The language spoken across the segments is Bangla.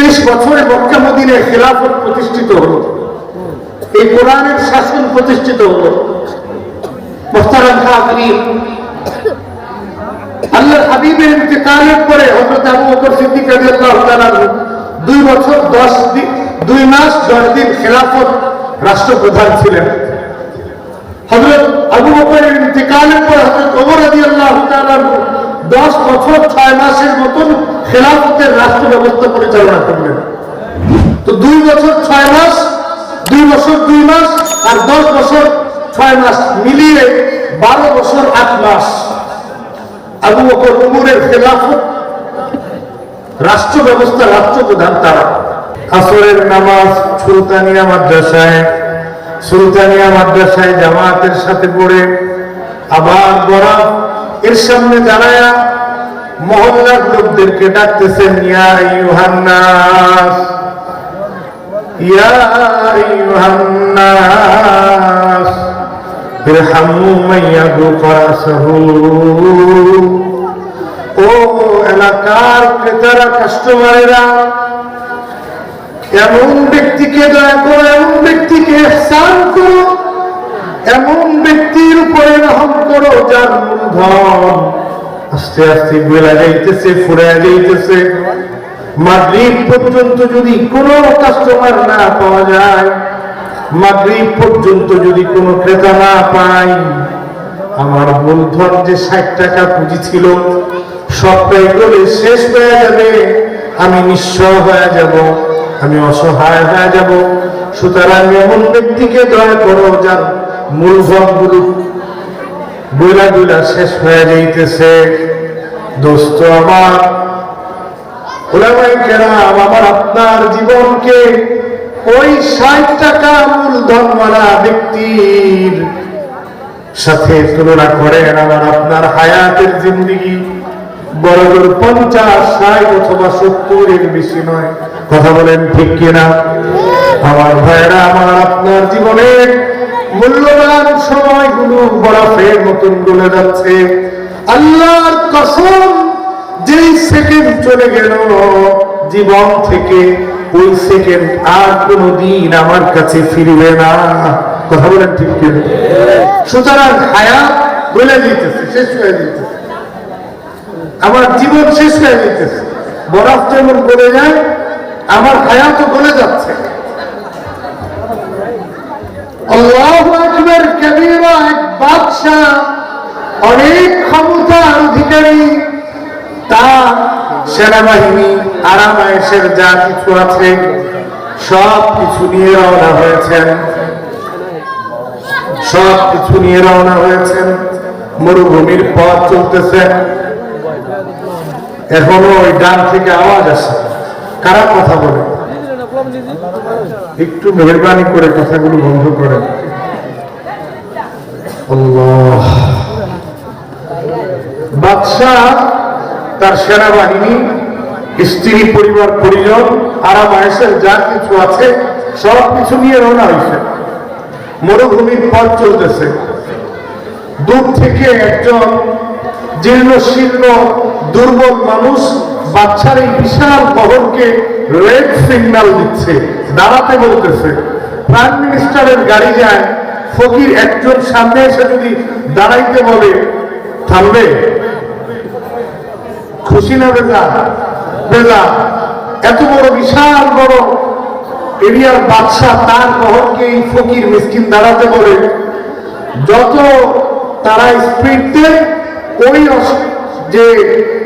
30 বছরে মক্কা মদিনায় খেলাফত প্রতিষ্ঠিত হলো, এই কোরআনের শাসন প্রতিষ্ঠিত হলো। মুহতারাম হাজিরিন, আল্লাহর হাবিবের ইন্তেকালের পরে হযরত আবু বকর সিদ্দিক রাদিয়াল্লাহু তাআলা 2 বছর 2 মাস 10 দিন খেলাফত রাষ্ট্রপ্রধান ছিলেন। হযরত আবু বকরের ইন্তেকালের পর হযরত ওমর রাদিয়াল্লাহু তাআলা 10 বছর 6 মাসের মতন খেলাফতের রাষ্ট্র ব্যবস্থা পরিচালনা করলেন। তো 2 বছর 6 মাস, 2 বছর 2 মাস আর 10 বছর 6 মাস মিলিয়ে 12 বছর 8 মাস আবু বকর উমরের খেলাফত রাষ্ট্র ব্যবস্থা, রাষ্ট্রপ্রধান তারা। আসরের নামাজ সুলতানিয়া মাদ্রাসায় জামাতের সাথে পড়ে আবার বরাত এর সামনে দাঁড়ায়া মহল্লার লোকদেরকে ডাকতেছেন, ইয়া আইয়ুহান নাস, ইয়া আইয়ুহান নাস ইরহামু মান ইয়াবকা রাসাহু। ও এলাকার ক্রেতারা, কাস্টমারেরা, এমন ব্যক্তিকে দয়া করো, এমন ব্যক্তিকে ইহসান করো, এমন ব্যক্তির উপরে রহম করো যার মূলধন আস্তে আস্তে গলা যাইতেছে, ফুরাইয়া যাইতেছে। মাগরিব পর্যন্ত যদি কোনো কাস্টমার না পাওয়া যায়, মাগরিব পর্যন্ত যদি কোনো ক্রেতা না পাই, আমার মূলধন যে 60 টাকা পুঁজি ছিল সবটাই গলে শেষ হয়ে যাবে, আমি নিঃস্ব হয়ে যাব, আমি অসহায় হয়ে যাব। সুতরাং এমন ব্যক্তিকে দয়া করো যার মূলধন গুলা শেষ হয়ে যাইতেছে। দোস্ত আমার, উলামায়ে কেরাম, আমার আপনার জীবনকে ওই 60 টাকা মূলধনওয়ালা ব্যক্তির সাথে তুলনা করেন। আমার আপনার হায়াতের জিন্দেগি বড় জোর 50, 60 অথবা 70 এর বেশি নয়। কথা বলেন ঠিক কিনা? আমার ভাইরা, আমার আপনার জীবনের মূল্যবান সময়গুলো বরফের মতন গলে যাচ্ছে। আল্লাহর কসম, যেই সেকেন্ড চলে গেল জীবন থেকে, ওই সেকেন্ড আর কোনদিন আমার কাছে ফিরবে না। কথা বলেন ঠিক কিনা? সুতরাং হায়াত গলে যেতেছে, শেষ হয়ে যেতেছে, আমার জীবন শেষ হয়ে যেতেছে। বরফ যেমন গলে যায়, আমার হায়াতও গলে যাচ্ছে। আল্লাহু আকবার কবীরা। এক বাদশা, অনেক ক্ষমতার অধিকারী, তার সেনাবাহিনী আরাম-আয়েশের যা কিছু আছে সব কিছু নিয়ে রওনা হয়েছেন। মরুভূমির পথ চলতেছেন। এখনো ওই ডান থেকে আওয়াজ আসে। কারা কথা বলে? একটু মেহরবানি করে কথাগুলো বন্ধ করেন। আল্লাহ। বাদশাহ, তার সেনাবাহিনী, স্ত্রী, পরিবার, পরিজন, আরাম আয়েশের যা কিছু আছে সব কিছু নিয়ে রওনা হয়েছে। মরুভূমির পথ চলতেছে। দূর থেকে একজন জীর্ণ শীর্ণ দুর্বল মানুষ বাদশার এই বিশাল বহরকে রেড সিগন্যাল দিচ্ছে, দাঁড়াতে বলতেছে। প্রাইম মিনিস্টারের গাড়ি যায়, ফকির একজন সামনে এসে যদি দাঁড়াইতে বলে, থামবে? খুশি না বেজা? এত বড় বিশাল বড় এরিয়ার বাদশা তার বহরকে এই ফকির মিসকিন দাঁড়াতে বলে, যত তারা স্পিড দেয়, ওই যে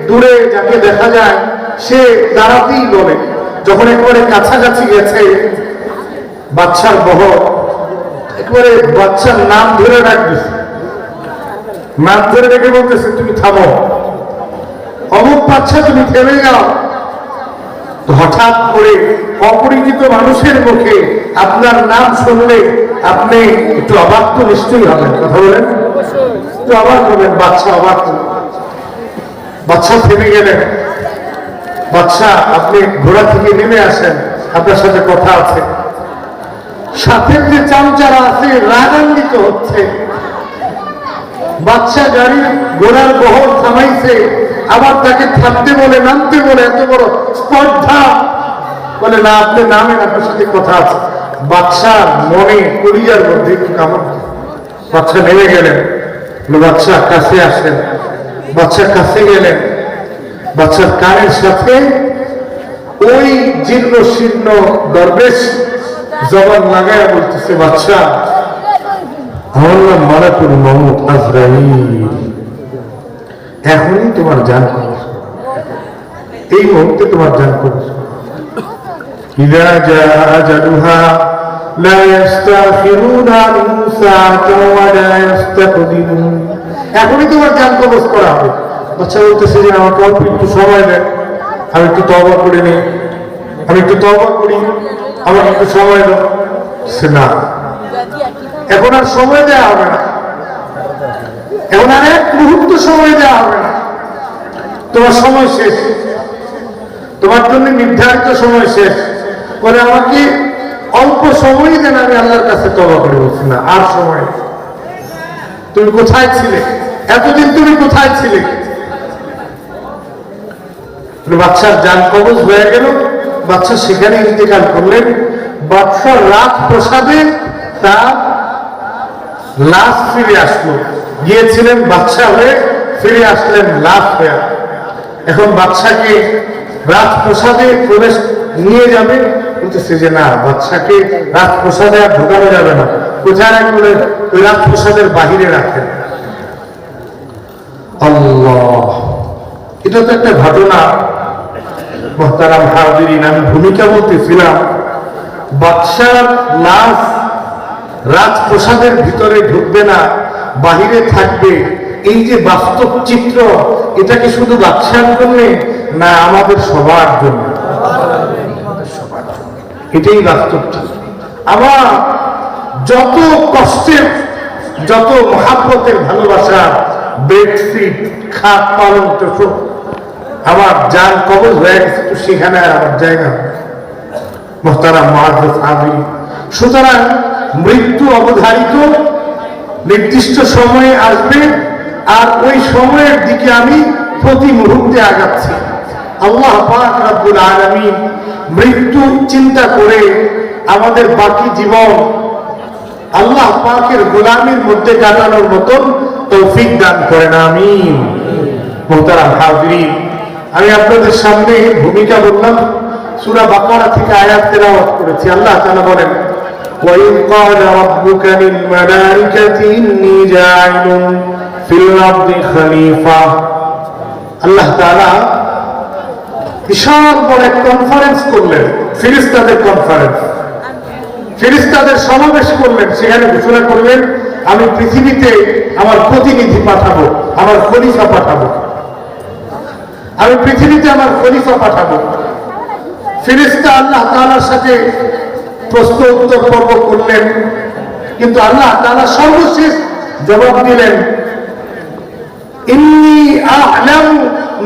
দূরে যাকে দেখা যায় সে দাঁড়াতেই বলে। যখন একবারে কাছাকাছি গেছে বাদশার বহর, একবারে বাদশার নাম ধরে ডাকতেছে, নাম ধরে রেখে বলতেছে, তুমি থামো, অমুক বাদশা, তুমি থেমে যাও। তো হঠাৎ করে অপরিচিত মানুষের মুখে আপনার নাম শুনলে আপনি একটু অবাক তো নিশ্চয়ই হবেন। কথা বলেন, একটু অবাক হবেন। বাদশা অবাক, বাদশা থেমে গেলেন। বাদশা, আপনি ঘোড়া থেকে নেমে আসেন, আপনার সাথে কথা আছে। সাথে যে চামচারা আছে রাগান্বিত হচ্ছে। বাদশা গাড়ির ঘোড়ার বহর থামাইছে, আবার তাকে থামতে বলে, নামতে বলে। এত বড় স্পর্ধা বলে না, আপনি নামেন, আপনার সাথে কথা আছে। বাদশার মনে কলিজার মধ্যে একটু কামড়। বাদশা নেমে গেলেন, বাদশাহ কাছে আসলেন, বাদশার কাছে গেলেন, বাদশার কানের সাথে ওই জীর্ণ শীর্ণ দরবেশ জবান লাগায় বলতেছে, বাদশাহ আমার নাম মালাকুল মউত আজরাইল, এখনই তোমার জান কবজ, এই মুহূর্তে তোমার জান কবজ। ইযা জা আজালুহা লা ইস্তাখিরুনা সাআতান ওয়া লা ইস্তাকদিমুন, এখনই তোমার জান কবজ করা হবে। বাচ্চা বলতেছে যে আমাকে অল্প একটু সময় দেন, আমি একটু তওবা করে নিই, আমি একটু তওবা করি, আমাকে একটু সময় দাও। সে না, এখন আর সময় দেওয়া হবে না, এখন আর এক মুহূর্ত সময় দেওয়া হবে না, তোমার সময় শেষ, তোমার জন্য নির্ধারিত সময় শেষ। বলে আমাকে অল্প সময় দেন, আমি আল্লাহর কাছে তওবা করে বলছি না আর সময়। তুমি কোথায় ছিলে এতদিন, তুমি কোথায় ছিলে? বাদশার জান কবজ হয়ে গেল, বাদশা সেখানে ইন্তেকাল করলেন। বাদশার রাত প্রসাদে তার লাশ ফিরে আসলো, গিয়েছিলেন বাদশা হয়ে, ফিরে আসলেন লাশ হয়ে। এখন বাদশাকে রাজপ্রসাদে প্রবেশ নিয়ে যাবে, বলতেছে যে না, বাদশাকে রাজপ্রসাদে আর ঢোকানো যাবে না। কোথায় রাখলে? ওই রাজপ্রসাদের বাহিরে রাখেন। আল্লাহ, এটা তো একটা ঘটনা। মুহতারাম হাজিরিন, আমি ভূমিকা বলতেছিলাম, বাদশার লাশ রাজপ্রসাদের ভিতরে ঢুকবে না, বাহিরে থাকবে। এই যে বাস্তব চিত্র, এটা কি শুধু বাদশার জন্য না, আমাদের সবার জন্য, এটাই বাস্তব চিত্র। আমার যত কষ্টের, যত মহাব্বতের ভালোবাসা, বেডশিট, খাট পালন, আমার জান কবজ হয়ে গেছে, তো সেখানে আমার জায়গা। মুহতারাম মুআজ্জাজ হাজিরিন, সুতরাং মৃত্যু অবধারিত, নির্দিষ্ট সময়ে আসবে, আর ওই সময়ের দিকে আমি প্রতি মুহূর্তে আগাচ্ছি। আল্লাহ পাক রব্বুল আলামিন মৃত্যু চিন্তা করে আমাদের বাকি জীবন আল্লাহ পাকের গোলামির মধ্যে কাটানোর মতন তৌফিক দান করেন, আমিন। মুহতারাম হাজিরিন, আমি আপনাদের সামনে ভূমিকা বললাম, সূরা বাকারা থেকে আয়াত তেলাওয়াত করেছি। আল্লাহ তাআলা বলেন, وَإِذْ قَالَ رَبُّكَ لِلْمَلَائِكَةِ إِنِّي جَاعِلٌ فِي الْأَرْضِ خَلِيفَةً। আল্লাহ তাআলা বিশাল বড় এক কনফারেন্স করলেন, ফেরেশতাদের কনফারেন্স, ফেরেশতাদের সমাবেশ করলেন। সেখানে ঘোষণা করলেন, আমি পৃথিবীতে আমার প্রতিনিধি পাঠাবো, আমার খলিফা পাঠাবো, আমি পৃথিবীতে আমার খলিফা পাঠাবো। ফেরেশতা আল্লাহ তাআলার সাথে প্রশ্ন উত্তর পর্ব করলেন, কিন্তু আল্লাহ তাআলা সর্বশেষ জবাব দিলেন, ইন্নী আ'লামু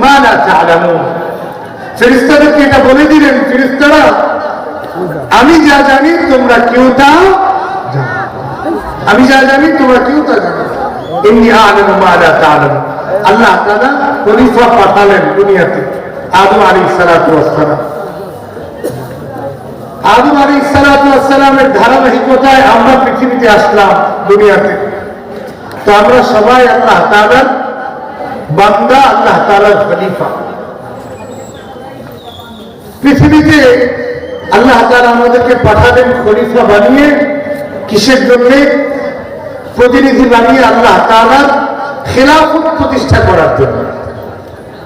মা লা তা'লামুন। ফেরেশতাদেরকে এটা বলে দিলেন, ফেরেশতারা আমি যা জানি তোমরা কেউ তা জানো, আমি যা জানি তোমরা কেউ তা জানো। ইন্নী আ'লামু মা লা তা'লামুন। আল্লাহ তাআলা খলিফা পাঠালেন দুনিয়াতে, আদম আলাইহিস সালাতু ওয়াস সালাম। আদম আলাইহিস সালাতু ওয়াস সালামের ধারাবাহিকতায় আমরা পৃথিবীতে আসলাম দুনিয়াতে। তো আমরা সবাই আল্লাহ তাআলার বান্দা, আল্লাহ তাআলার খলিফা। পৃথিবীতে আল্লাহ তাআলা আমাদেরকে পাঠালেন খলিফা বানিয়ে, কিসের জন্য? প্রতিনিধি বানিয়ে আল্লাহ তাআলার খেলাফত প্রতিষ্ঠা করার জন্য।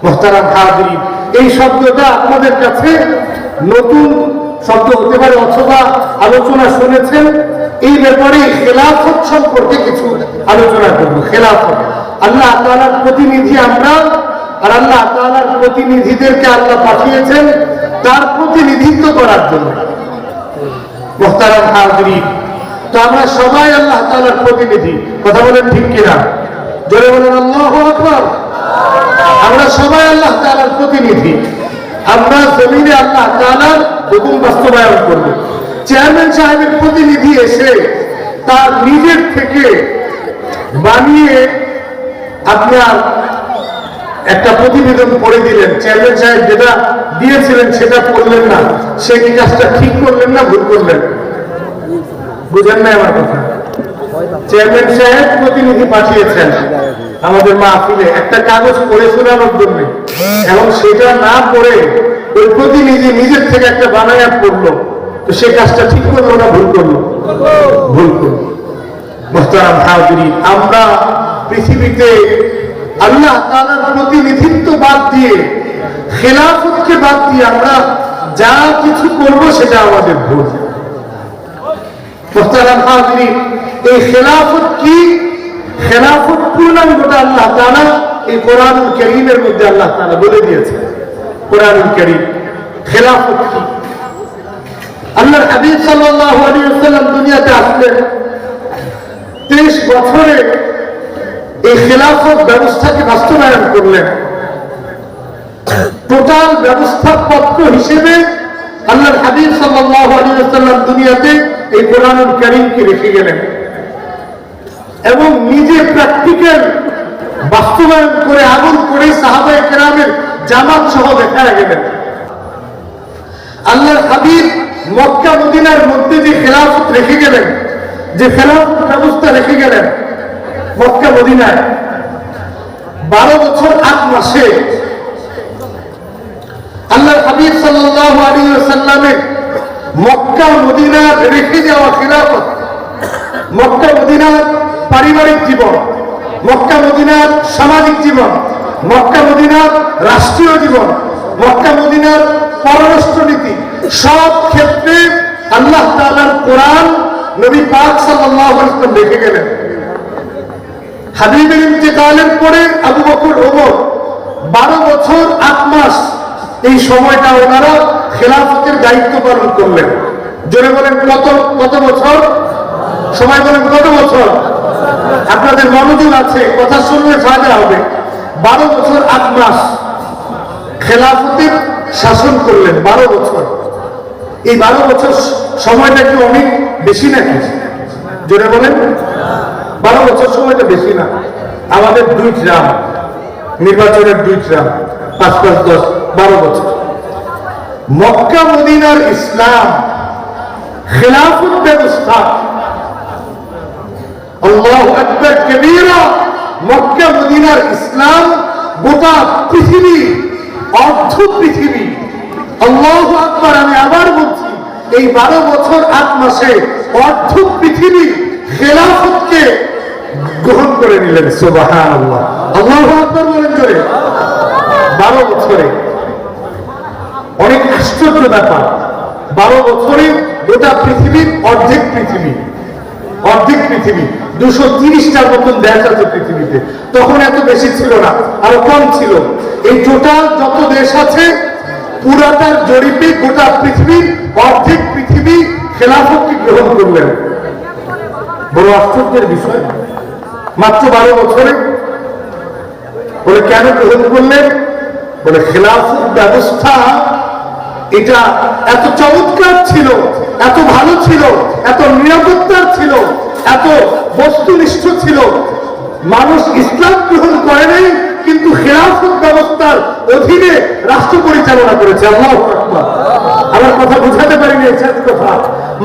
মুহতারাম হাজিরিন, এই শব্দটা আপনাদের কাছে নতুন শব্দ হতে পারে, অথবা আলোচনা শুনেছেন। এই ব্যাপারে খেলাফত সম্পর্কে কিছু আলোচনা করব। খেলাফত, আল্লাহ তাআলার প্রতিনিধি আমরা, আর আল্লাহ তাআলার প্রতিনিধিদেরকে আল্লাহ পাঠিয়েছেন তার প্রতিনিধিত্ব করার জন্য। মুহতারাম হাজিরিন, তো আমরা সবাই আল্লাহ তাআলার প্রতিনিধি। কথা বলেন ঠিক কিনা? জোরে বলেন আল্লাহু আকবার। আমরা সবাই আল্লাহ তাআলার প্রতিনিধি। আমরা জমিনে আল্লাহ তাআলার হুকুম বাস্তবায়ন করব। চেয়ারম্যান সাহেবের প্রতিনিধি এসে তার নিজের থেকে বানিয়ে আপনার একটা প্রতিবেদন পড়ে দিলেন, চেয়ারম্যান সাহেব যেটা দিয়েছিলেন সেটা করলেন না, সে কি কাজটা ঠিক করলেন না ভুল করলেন? বুঝেন না আমার কথা? চেয়ারম্যান সাহেব প্রতিনিধি পাঠিয়েছেন আমাদের মাহফিলে একটা কাগজ পড়ে শোনানোর জন্য, এবং সেটা না পড়ে ওই প্রতিনিধি নিজের থেকে একটা বানায়া পড়লো, তো সে কাজটা ঠিক করলো না ভুল করলো? ভুল করলো। মুহতারাম হাজিরিন, আমরা পৃথিবীতে আল্লাহ তাআলার প্রতিনিধিত্ব বাদ দিয়ে, খেলাফতকে বাদ দিয়ে আমরা যা কিছু করব সেটা আমাদের ভুল। মুহতারাম হাজিরিন, এই খেলাফত কি? খেলাফত পূর্ণাঙ্গটা আল্লাহ তাআলা এই কোরআনুল কারীমের মধ্যে আল্লাহ তাআলা বলে দিয়েছেন। কোরআনুল কারীম খেলাফত কি? আল্লাহর হাবিব সাল্লাল্লাহু আলাইহি ওয়াসাল্লাম দুনিয়াতে আসলেন, 23 বছরে এই খেলাফত ব্যবস্থাকে বাস্তবায়ন করলেন। টোটাল ব্যবস্থাপত্র হিসেবে আল্লাহর হাবিব সাল্লাল্লাহু আলাইহি ওয়াসাল্লাম দুনিয়াতে এই কোরআনুল কারীমকে রেখে গেলেন এবং নিজে প্র্যাকটিক্যাল বাস্তবায়ন করে আমল করে সাহাবায়ে কেরামের জামাত সহ দেখায় গেলেন। আল্লাহর হাবিব মক্কা মদিনার মধ্যে যে খেলাফত রেখে গেলেন, যে খেলাফত ব্যবস্থা রেখে গেলেন মক্কা মদিনায়, 12 বছর 8 মাসে আল্লাহর হাবিব সাল্লাল্লাহু আলাইহি ওয়াসাল্লামের মক্কা মদিনার রেখে যাওয়া খেলাফত, মক্কা মদিনার পারিবারিক জীবন, মক্কা মদিনার সামাজিক জীবন, মক্কা মদিনার রাষ্ট্রীয় জীবন, মক্কা মদিনার পররাষ্ট্রনীতি, সব ক্ষেত্রে আল্লাহ তাআলার কোরআন নবী পাক সাল্লাল্লাহু আলাইহি ওয়াসাল্লাম রেখে গেলেন। হাবিবের ইন্তেকালের পরে আবু বকর ওমর 12 বছর 8 মাস এই সময়টা ওনারা খেলাফতের দায়িত্ব পালন করলেন। জোরে বলেন কত বছর? সময় বলেন কত বছর? আপনাদের মনোযোগ আছে, কথা শুনলে ফায়দা হবে। 12 বছর 8 মাস খেলাফতের শাসন করলেন, 12 বছর। এই 12 বছর সময়টা কি অনেক বেশি নাকি? জোরে বলেন। 12 বছর সময়টা বেশি না। আমাদের 2 ট্রাম নির্বাচনের, 2 ট্রাম, 5 5 10 12 বছর। মক্কা মদিনার ইসলাম খেলাফত ব্যবস্থা, আল্লাহু আকবার কবীরা, মক্কা মদিনার ইসলাম গোটা পৃথিবী, অর্ধ পৃথিবী, আল্লাহু আকবার, আমি আবার বলছি, এই 12 বছর 8 মাসে অর্ধ পৃথিবী খেলাফতকে গ্রহণ করে নিলেন। সুবহানাল্লাহ, আল্লাহু আকবার বলেন জোরে। 12 বছরে অনেক আশ্চর্য ব্যাপার। 12 বছরে গোটা পৃথিবীর অর্ধেক পৃথিবী, 230টার মতন দেশ আছে পৃথিবীতে। তখন এত বেশি ছিল না, আরো কম ছিল। এই টোটাল যত দেশ আছে পুরাটার জরিপে গোটা পৃথিবীর অর্ধেক পৃথিবী খেলাফতকে গ্রহণ করলেন। বড় আশ্চর্যের বিষয়, মাত্র 12 বছরে। বলে কেন গ্রহণ করলেন? বলে খেলাফত ব্যবস্থা এটা এত চমৎকার ছিল, এত ভালো ছিল, এত নিরাপত্তার ছিল, এত বস্তুনিষ্ঠ ছিল। মানুষ ইসলাম গ্রহণ করে নাই, কিন্তু খেলাফত ব্যবস্থার অধীনে রাষ্ট্র পরিচালনা করেছে। আল্লাহু আকবার। আমার কথা বুঝাতে পারিনি, কথা।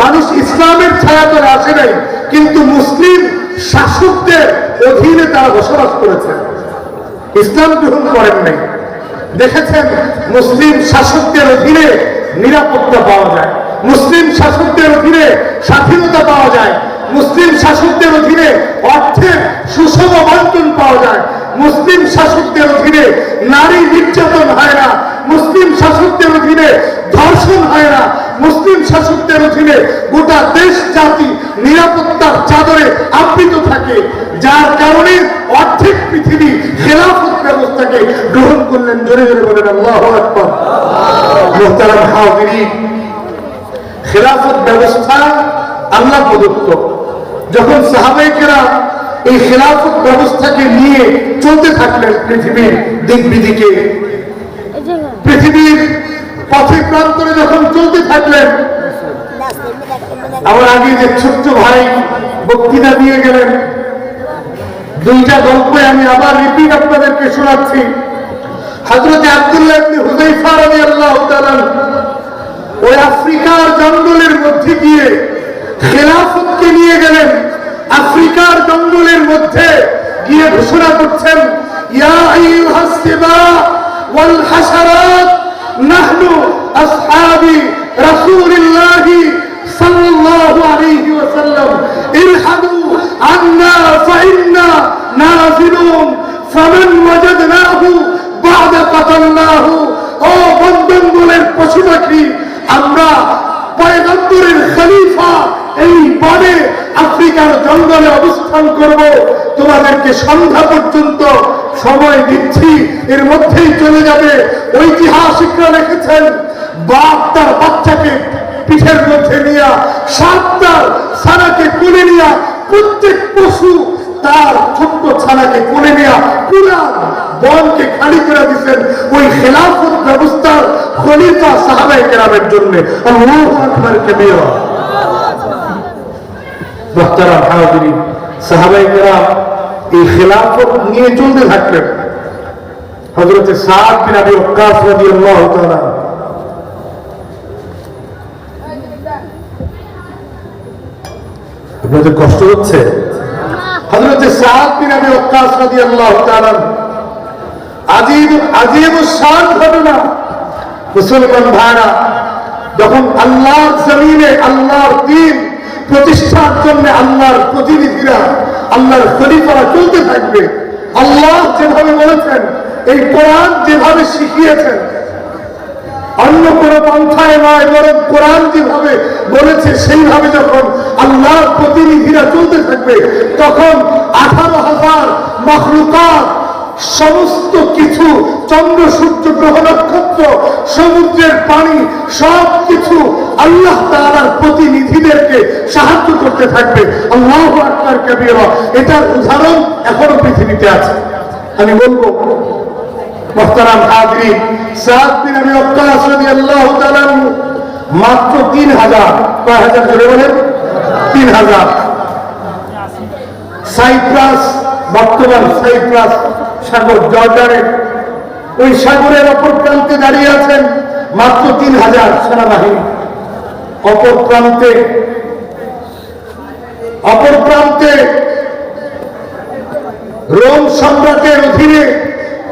মানুষ ইসলামের ছায়াতলে আসে নাই, কিন্তু মুসলিম শাসকদের অধীনে তারা বসবাস করেছে, ইসলাম গ্রহণ করেন নাই। দেখেছেন, মুসলিম শাসকদের অধীনে নিরাপত্তা পাওয়া যায়, মুসলিম শাসকদের অধীনে স্বাধীনতা পাওয়া যায়, মুসলিম শাসকদের অধীনে অর্থের সুষম বন্টন পাওয়া যায়, মুসলিম শাসকদের অধীনে নারী নির্যাতন হয় না, মুসলিম শাসকদের অধীনে ধর্ষণ হয় না, মুসলিম শাসকদের অধীনে গোটা দেশ জাতি নিরাপত্তার চাদরে আবৃত থাকে। যার কারণে অর্ধেক পৃথিবী খেলাফত ব্যবস্থাকে গ্রহণ করলেন। জোরে জোরে বলেন আল্লাহু আকবার। মুহতারাম হাজিরিন, খেলাফত ব্যবস্থা আল্লাহ প্রদত্ত। যখন সাহাবায়ে কেরাম এই খেলাফত ব্যবস্থাকে নিয়ে চলতে থাকলেন পৃথিবীর দিক বিদিকে, পৃথিবীর পথে প্রান্তরে যখন চলতে থাকলেন, আমার আগে যে ছোট্ট ভাই বক্তৃতা দিয়ে গেলেন, 2টা গল্পে আমি আবার রিপিট আপনাদেরকে শোনাচ্ছি। হযরত আব্দুল্লাহ ইবনে হুযায়ফা রাদিয়াল্লাহু তাআলা ওই আফ্রিকার জঙ্গলের মধ্যে গিয়ে খেলাফতকে নিয়ে গেলেন। আফ্রিকার জঙ্গলের মধ্যে গিয়ে ঘোষণা করছেন, ইয়া আইয়ুহাস সিবা ওয়াল হাশারাত নাহনু আসহাবি রাসূলিল্লাহি সাল্লাল্লাহু আলাইহি ওয়াসাল্লাম ইরহামু আন্না ফাইন্না নাযিলুন ফামান ওয়াজাদনাহু বা'দা কাতালনাহু। ও বনজঙ্গলের পশু পাখি, আমরা পয়গম্বরের খলিফা এই বনে আফ্রিকার জঙ্গলে অবস্থান করব, তোমাদেরকে সন্ধ্যা পর্যন্ত সময় দিচ্ছি, এর মধ্যেই চলে যাবে। ঐতিহাসিকরা লিখেছেন, বাপ তার বাচ্চাকে পিঠের মধ্যে নিয়ে, সাপ তার ছানাকে কোলে নিয়ে, প্রত্যেক পশু তার ছোট্ট ছানাকে কোলে নিয়ে পুরা বনকে খালি করে দিচ্ছেন ওই খেলাফত ব্যবস্থার খলিফা সাহাবায়ে কেরামের জন্য। আল্লাহু আকবার কবীরা। মুহতারাম হাজিরিন, সাহাবায়ে কেরাম এই খেলাফত নিয়ে চলতে থাকলেন। হযরত সাদ বিন আবি ওয়াক্কাস রাদিয়াল্লাহু তাআলা আপনাদের কষ্ট হচ্ছে? হযরত সাদ বিন আবি ওয়াক্কাস রাদিয়াল্লাহু তাআলা আজীব শান ঘটনা। মুসলমান ভাইরা, যখন আল্লাহর জমিনে আল্লাহর দ্বীন প্রতিষ্ঠার জন্য আল্লাহর প্রতিনিধিরা, আল্লাহর খলিফারা চলতে থাকবে, আল্লাহ যেভাবে বলেছেন, এই কোরআন যেভাবে শিখিয়েছেন, অন্য কোন পন্থায় নয়, বরং কোরআন যেভাবে বলেছে সেইভাবে যখন আল্লাহর প্রতিনিধিরা চলতে থাকবে, তখন 18,000 মাখলুকাত, সমস্ত কিছু, চন্দ্র সূর্য গ্রহ নক্ষত্র সমুদ্রের পানি সবকিছু আল্লাহ তাআলার প্রতিনিধিদেরকে সাহায্য করতে থাকবে। আল্লাহু আকবার কবীরা। এটার উদাহরণ এখনো পৃথিবীতে আছে। আমি বলবো মুহতারাম হাজিরিন, সাদ বিন আবি ওয়াক্কাস রাদিয়াল্লাহু তাআলা মাত্র 3000, কয় হাজার জোরে বলেন? 3000। সাইপ্রাস, বর্তমান সাইপ্রাস সাগর, জর্ডানের ওই সাগরের অপর প্রান্তে দাঁড়িয়ে আছেন মাত্র 3000 সেনাবাহিনী। অপর প্রান্তে রোম সম্রাটের অধীনে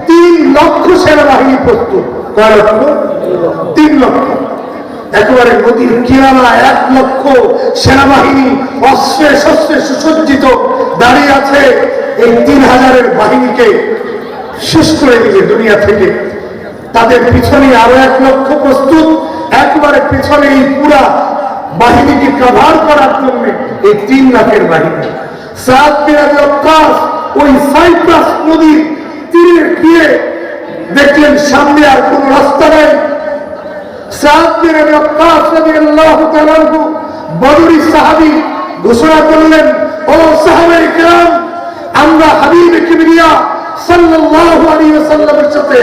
3 লক্ষ সেনাবাহিনী প্রস্তুত। কয় লক্ষ? 3 লক্ষ। একেবারে নদীর কিনারা 1 লক্ষ সেনাবাহিনী অস্ত্রে শস্ত্রে সুসজ্জিত দাঁড়িয়ে আছে। এই 3000-এর বাহিনীকে শেষ করে দিবে দুনিয়া থেকে। তাদের পিছনে আরো 1 লক্ষ প্রস্তুত, একবারে পিছনে এই পুরা বাহিনীকে কভার করার জন্য এই 3 লাখের বাহিনী। সাদ বিন আবি ওয়াক্কাস ওই সাইপ্রাস নদীর তীরে গিয়ে দেখলেন সামনে আর কোন রাস্তা নেই। সাদ বিন আবি ওয়াক্কাস রাদিয়াল্লাহু তাআলা বদরি সাহাবী ঘোষণা করলেন, ও সাহাবায়ে কেরাম, আমরা হাবিব কিবরিয়া সাল্লাল্লাহু আলাইহি ওয়াসাল্লামের সাথে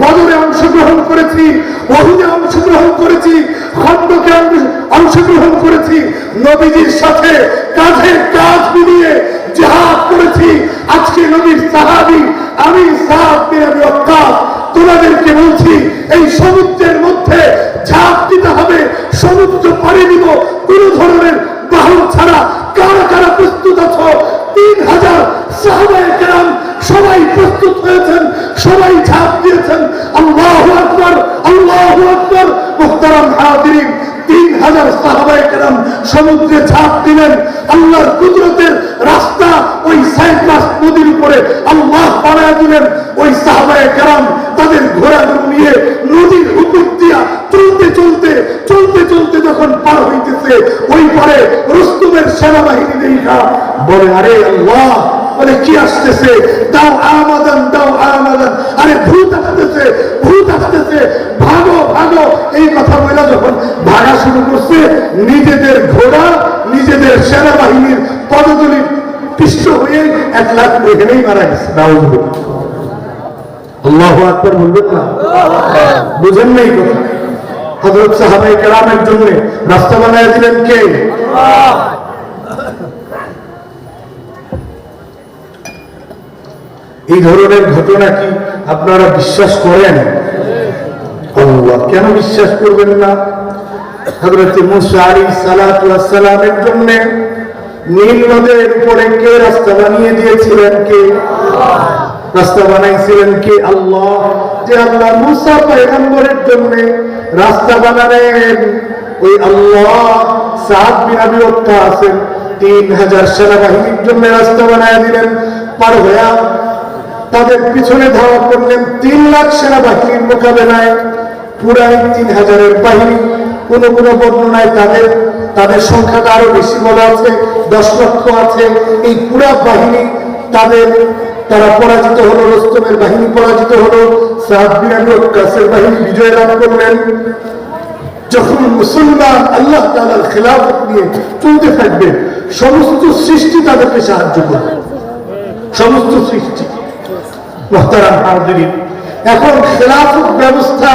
বদরে অংশগ্রহণ করেছি, উহুদে অংশগ্রহণ করেছি, খন্দকে অংশগ্রহণ করেছি, নবীজির সাথে কাঁধে কাঁধ মিলিয়ে জিহাদ করেছি। আজকে নবীর সাহাবী আমি সাদ বিন আবি ওয়াক্কাস তোমাদেরকে বলছি, এই সমুদ্রের মধ্যে ঝাঁপ দিতে হবে, সমুদ্র পাড়ি দিব কোন ধরনের বাহন ছাড়া। কারা কারা প্রস্তুত আছো? 3000 সাহাবায়ে কেরাম সবাই প্রস্তুত হয়েছেন, সবাই ঝাঁপ দিয়েছেন। আল্লাহু আকবার, আল্লাহু আকবার। মুহতারাম হাজিরিন, 3000 সাহাবায়ে কেরাম সমুদ্রে ঝাঁপ দিলেন। আল্লাহর কুদরতের রাস্তা ওই সাইপ্রাস নদীর উপরে আল্লাহ বানায় দিলেন। ওই সাহাবায়ে কেরাম তাদের ঘোড়াগুলো নিয়ে নদীর উপর দিয়া চলতে চলতে চলতে চলতে যখন পার হইতেছে, ওই পারে রুস্তমের সেনাবাহিনী দেখা বলে, আরে আল্লাহ, বলে কি আসতেছে? দাও আমাদান, দাও আমাদান। আরে ভূত আসতেছে, ভূত আসতেছে, ভাগো ভাগো। এই কথা বলে যখন ভাগা শুরু করছে, নিজেদের ঘোড়া নিজেদের সেনাবাহিনীর পদতলি পিষ্ট হয়ে 1 লাখ এখানেই মারা গেছে। আল্লাহু আকবার বলবেন না? বুঝেন নাই কথা? হযরত সাহাবায়ে কেরামের জন্য রাস্তা বানায় দিলেন কে? আল্লাহ। এই ধরনের ঘটনা কি আপনারা বিশ্বাস করেন? আল্লাহ, কেন বিশ্বাস করবেন না? হযরত মুসা আলাইহিস সালাতু ওয়াস সালামের জন্য নীল নদের উপরে কে রাস্তা বানিয়ে দিয়েছিলেন? কে রাস্তা বানাইছিলেন? কে? আল্লাহ। যে আল্লাহ মুসা পয়গম্বরের জন্য রাস্তা বানালেন, ওই আল্লাহ সাদ বিন আবি ওয়াক্কাস 3000 সেনাবাহিনীর জন্য রাস্তা বানায় দিলেন। পার হয়ে তাদের পিছনে ধাওয়া করলেন 3 লাখ সেনাবাহিনীর মোকাবেলায়। পুরাই 3000-এর বাহিনী। কোন কোন বর্ণনায় তাদের সংখ্যাটা আরো বেশি বলা আছে, 10 লক্ষ আছে। এই পুরা বাহিনী তারা পরাজিত হলো, রুস্তমের বাহিনী পরাজিত হলো, সাদ বিন আবি ওয়াক্কাসের বাহিনী বিজয় লাভ করলেন। যখন মুসলমান আল্লাহ তাআলার খিলাফত নিয়ে চলতে থাকবে, সমস্ত সৃষ্টি তাদেরকে সাহায্য করবে, সমস্ত সৃষ্টি। মুহতারাম হাজিরিন, এখন খেলাফত ব্যবস্থা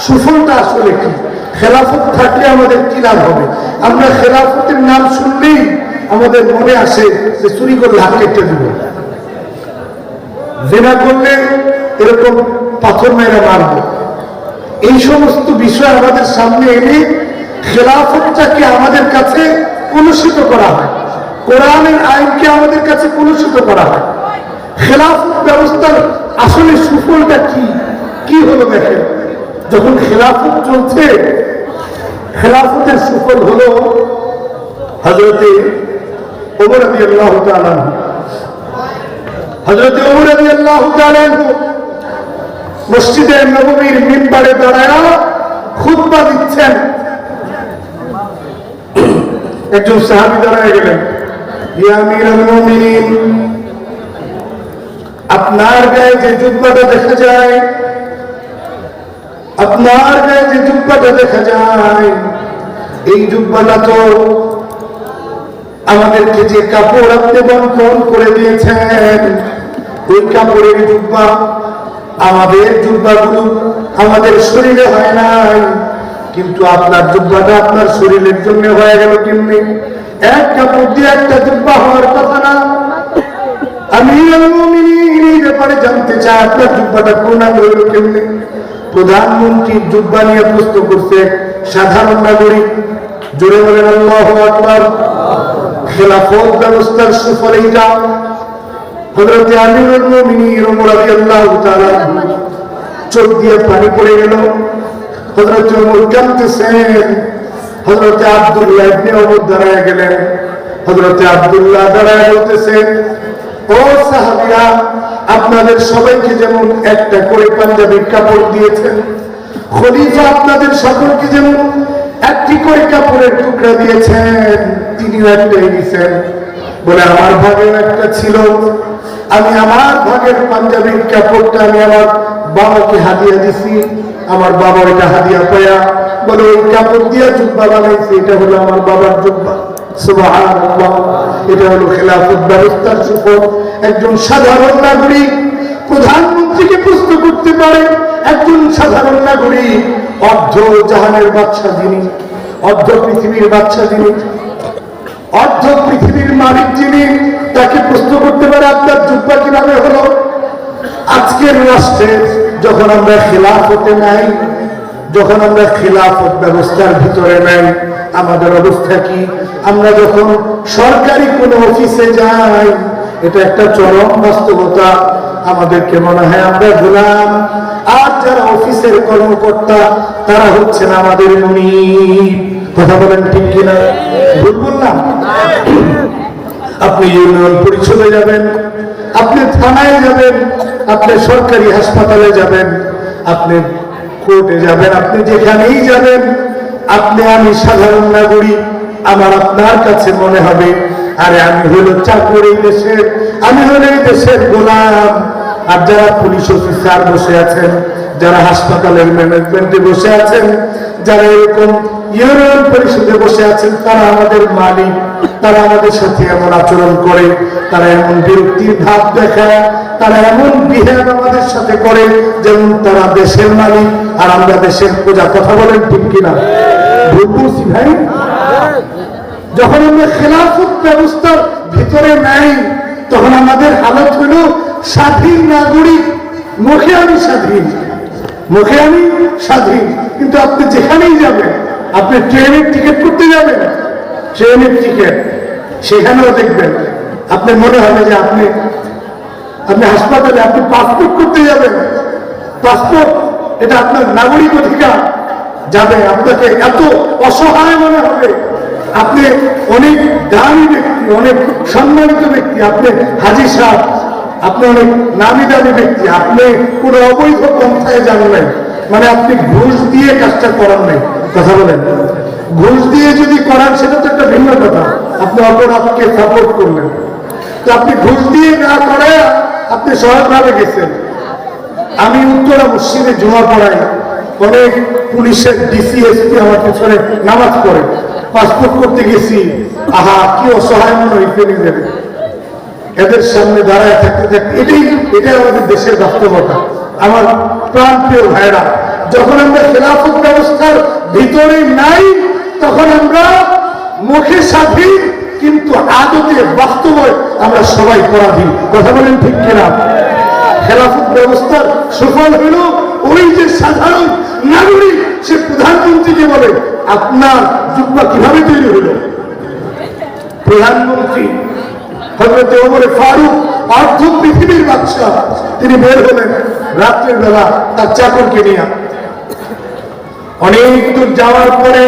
সুফলটা আসলে কি? খেলাফত থাকলে আমাদের কি লাভ হবে? আমরা খেলাফতের নাম শুনলেই আমাদের মনে আসে যে চুরি করলে হাত কেটে দিব, জিনা করলে এরকম পাথর মেরে মারব। এই সমস্ত বিষয় আমাদের সামনে এনে খেলাফতটাকে আমাদের কাছে কলুষিত করা হয়, কোরআনের আইনকে আমাদের কাছে কলুষিত করা হয়। খেলাফত ব্যবস্থার আসলে সুফলটা কি? কি হলো দেখেন, যখন খেলাফত চলছে, খেলাফতের সুফল হলো হযরতে ওমর রাদিয়াল্লাহু তাআলা মসজিদে নববীর মিম্বারে দাঁড়ায়া খুতবা দিচ্ছেন। একজন সাহাবী দাঁড়ায় গেলেন, ইয়া আমিরুল মুমিনিন, আপনার গায়ে যে জুব্বাটা দেখা যায়, আপনার গায়ে যে জুব্বাটা দেখা যায়, এই জুব্বাটা তো আমাদেরকে যে কাপড় আপনি বন্টন করে দিয়েছেন, ওই কাপড়ের জুব্বা, আমাদের জুব্বাগুলো আমাদের শরীরে হয় নাই, কিন্তু আপনার জুব্বাটা আপনার শরীরের জন্য হয়ে গেল কেমনি? এক কাপড় দিয়ে একটা জুব্বা হওয়ার কথা না। আমিরুল মুমিনিন এই ব্যাপারে জানতে চায় আপনার জুব্বাটা পূর্ণাঙ্গ হইল কেমনি? প্রধানমন্ত্রীর জুব্বা নিয়ে প্রশ্ন করছে সাধারণ নাগরিক। জোরে বলেন আল্লাহু আকবার। খেলাফত ব্যবস্থার সুফল এইটা। হযরত আমিরুল মুমিনিন ওমর রাদিয়াল্লাহু তাআলা চোখ দিয়ে পানি পড়ে গেল। হযরত ওমর কাঁদতেছেন। হযরত আব্দুল্লাহ ইবনে ওমর দাঁড়ায় গেলেন। হযরত আব্দুল্লাহ দাঁড়ায় বলতেছেন, ও সাহাবীরা, আপনাদের সবাইকে যেমন একটা করে পাঞ্জাবির কাপড় দিয়েছেন, খলিফা আপনাদের সকলকে যেমন একটি করে কাপড়ের টুকরা দিয়েছেন, তিনিও একটাই দিয়েছেন। বলে আমার ভাগেও একটা ছিল, আমি আমার ভাগের পাঞ্জাবির কাপড়টা আমি আমার বাবাকে হাদিয়া দিছি। আমার বাবা এটা হাদিয়া পায়া বলে ওই কাপড় দিয়ে জুব্বা বানাইছে, এটা হলো আমার বাবার জুব্বা। সুবহানাল্লাহ। এটা হলো খেলাফত ব্যবস্থার সুফল। একজন সাধারণ নাগরিক প্রধানমন্ত্রীকে প্রশ্ন করতে পারে, একজন সাধারণ নাগরিক অর্ধ জাহানের বাদশা যিনি, অর্ধ পৃথিবীর বাদশা যিনি, অর্ধ পৃথিবীর মালিক যিনি, তাকে প্রশ্ন করতে পারে আপনার জুব্বা কিভাবে হলো? আজকের রাষ্ট্রে যখন আমরা খেলাফতে নাই, যখন আমরা খেলাফত ব্যবস্থার ভিতরে নাই, আমাদের অবস্থা কি? আমরা যখন সরকারি কোনো অফিসে যাই, এটা একটা চরম বাস্তবতা। আমাদেরকে মনে হয় আমরা গোলাম, আর যারা অফিসের কর্মকর্তা তারা হচ্ছেন আমাদের মুনিব। কথা বলেন ঠিক কিনা? ভুল বললাম? আপনি ইউনিয়ন পরিষদে যাবেন, আপনি থানায় যাবেন, আপনি সরকারি হাসপাতালে যাবেন, আপনি কোর্টে যাবেন, আপনি যেখানেই যাবেন, আপনি আমি সাধারণ নাগরিক, আমার আপনার কাছে মনে হবে আরে আমি হলো চাকর এই দেশের, আমি হলো এই দেশের গোলাম। আর যারা পুলিশ অফিসার বসে আছেন, যারা হাসপাতালের ম্যানেজমেন্টে বসে আছেন, যারা এরকম ইউনিয়ন পরিষদে বসে আছেন, তারা আমাদের মালিক। তারা আমাদের সাথে এমন আচরণ করে, তারা এমন বিরক্তির ভাব দেখায়, তারা এমন বিহেভ আমাদের সাথে করে যেমন তারা দেশের মালিক আর আমরা দেশের প্রজা। কথা বলেন ঠিক কিনা? ভুল বলছি ভাই? যখন আমরা খেলাফত ব্যবস্থার ভিতরে নাই, তখন আমাদের হালত হলো স্বাধীন নাগরিক, মুখে আমি স্বাধীন, মুখে আমি স্বাধীন, কিন্তু আপনি যেখানেই যাবেন, আপনি ট্রেনের টিকিট করতে যাবেন, ট্রেনের টিকিট সেখানেও দেখবেন আপনি মনে হবে যে আপনি হাসপাতালে আপনি পাসপোর্ট করতে যাবেন, পাসপোর্ট এটা আপনার নাগরিক অধিকার, যাবে আপনাকে এত অসহায় মনে হবে। আপনি অনেক দামি ব্যক্তি, অনেক সম্মানিত ব্যক্তি, আপনি হাজী সাহেব, আপনি অনেক নামি দামি ব্যক্তি, আপনি কোনো অবৈধ পন্থায় যান নাই, মানে আপনি ঘুষ দিয়ে কাজটা করার নাই। কথা বলেন, ঘুষ দিয়ে যদি করান সেটা তো একটা ভিন্ন কথা, আপনি অপরাধকে সাপোর্ট করলেন। তো আপনি ঘুষ দিয়ে না করে আপনি সহজভাবে গেছেন। আমি উত্তরা মসজিদে জমা পড়াই, অনেক পুলিশের ডিসি এসপি আমার পেছনে নামাজ পড়ে, পাসপোর্ট করতে গেছি, আহা কি অসহায় মনে হইতে নিজের, এদের সামনে দাঁড়ায় থাকতে থাকতে এটাই আমাদের দেশের বাস্তবতা। আমার প্রান্তীয় ভাইরা, যখন আমরা খেলাফত ব্যবস্থার ভিতরে নাই তখন আমরা মুখে স্বাধীন, কিন্তু আদতে বাস্তবে আমরা সবাই পরাধীন। কথা বলেন ঠিক কিনা? খেলাফত ব্যবস্থার সুফল হলো ওই যে সাধারণ নাগরিক, সে প্রধানমন্ত্রীকে বলে আপনার জুব্বা কিভাবে তৈরি হলো? প্রধানমন্ত্রী হযরত ওমর ফারুক অর্ধ পৃথিবীর বাদশা, তিনি বের হলেন রাত্রের বেলা তার চাকরকে নিয়ে। অনেক দূর যাওয়ার পরে